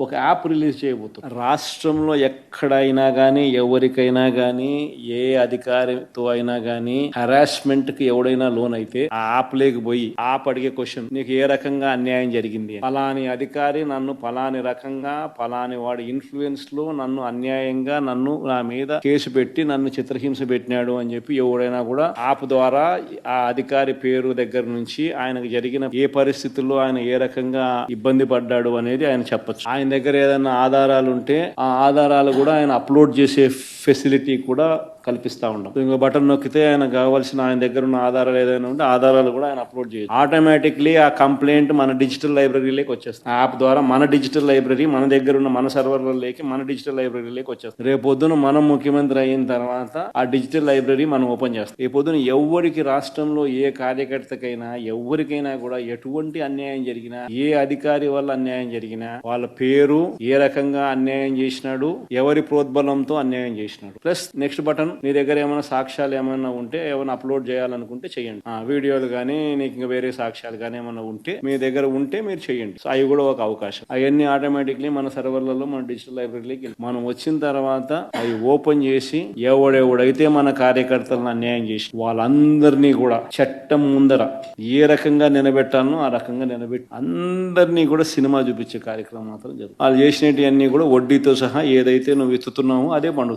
ఒక app release చేయబోతుంది. రాష్ట్రంలో ఎక్కడైనా గానీ ఎవరికైనా గానీ ఏ అధికారితో అయినా గానీ హరాస్మెంట్ కి ఎవడైనా లోన్ అయితే ఆ యాప్ లేకపోయి యాప్ అడిగే క్వశ్చన్, నీకు ఏ రకంగా అన్యాయం జరిగింది, ఫలాని అధికారి నన్ను ఫలాని రకంగా ఫలాని వాడి ఇన్ఫ్లుయెన్స్ లో నన్ను అన్యాయంగా నా మీద కేసు పెట్టి నన్ను చిత్రహింస పెట్టినాడు అని చెప్పి ఎవడైనా కూడా యాప్ ద్వారా ఆ అధికారి పేరు దగ్గర నుంచి ఆయనకు జరిగిన ఏ పరిస్థితుల్లో ఆయన ఏ రకంగా ఇబ్బంది పడ్డాడు అనేది ఆయన చెప్పొచ్చు. ఆయన దగ్గర ఏదైనా ఆధారాలు ఉంటే ఆ ఆధారాలు కూడా ఆయన అప్లోడ్ చేసే ఫెసిలిటీ కూడా కల్పిస్తా ఉన్నాం. ఇంకో బటన్ నొక్కితే ఆయన కావాల్సిన ఆయన దగ్గర ఉన్న ఆధారాలు ఏదైనా ఉంటే ఆధారాలు కూడా ఆయన అప్లోడ్ చేయొచ్చు. ఆటోమేటిక్లీ ఆ కంప్లైంట్ మన డిజిటల్ లైబ్రరీలోకి వచ్చేస్తుంది. యాప్ ద్వారా మన డిజిటల్ లైబ్రరీ మన దగ్గర ఉన్న మన సర్వర్లలోకి మన డిజిటల్ లైబ్రరీలోకి వచ్చేస్తుంది. రేపు పొద్దున మనం ముఖ్యమంత్రి అయిన తర్వాత ఆ డిజిటల్ లైబ్రరీ మనం ఓపెన్ చేస్తాం. రేపు పొద్దున ఎవరికి రాష్ట్రంలో ఏ కార్యకర్తకైనా ఎవరికైనా కూడా ఎటువంటి అన్యాయం జరిగినా, ఏ అధికారి వల్ల అన్యాయం జరిగినా, వాళ్ళ పేరు, ఏ రకంగా అన్యాయం చేసినాడు, ఎవరి ప్రోద్బలంతో అన్యాయం చేసినాడు, ప్లస్ నెక్స్ట్ బటన్, మీ దగ్గర ఏమైనా సాక్ష్యాలు ఏమైనా ఉంటే ఏమైనా అప్లోడ్ చేయాలనుకుంటే చేయండి. వీడియోలు కానీ నీకు ఇంకా వేరే సాక్ష్యాలు కానీ ఏమైనా ఉంటే మీ దగ్గర ఉంటే మీరు చేయండి. సో అవి కూడా ఒక అవకాశం. అవన్నీ ఆటోమేటిక్లీ మన సర్వర్లలో మన డిజిటల్ లైబ్రరీలోకి మనం వచ్చిన తర్వాత అవి ఓపెన్ చేసి ఎవడెవడైతే మన కార్యకర్తలను అన్యాయం చేసి వాళ్ళందరినీ కూడా చట్టం ముందర ఏ రకంగా నిలబెట్టాలనో ఆ రకంగా నిలబెట్టి అందరినీ కూడా సినిమా చూపించే కార్యక్రమం మాత్రం జరుగుతుంది. వాళ్ళు చేసినవి అన్ని కూడా వడ్డీతో సహా ఏదైతే నువ్వు ఎత్తుతున్నావో అదే పండుతుంది.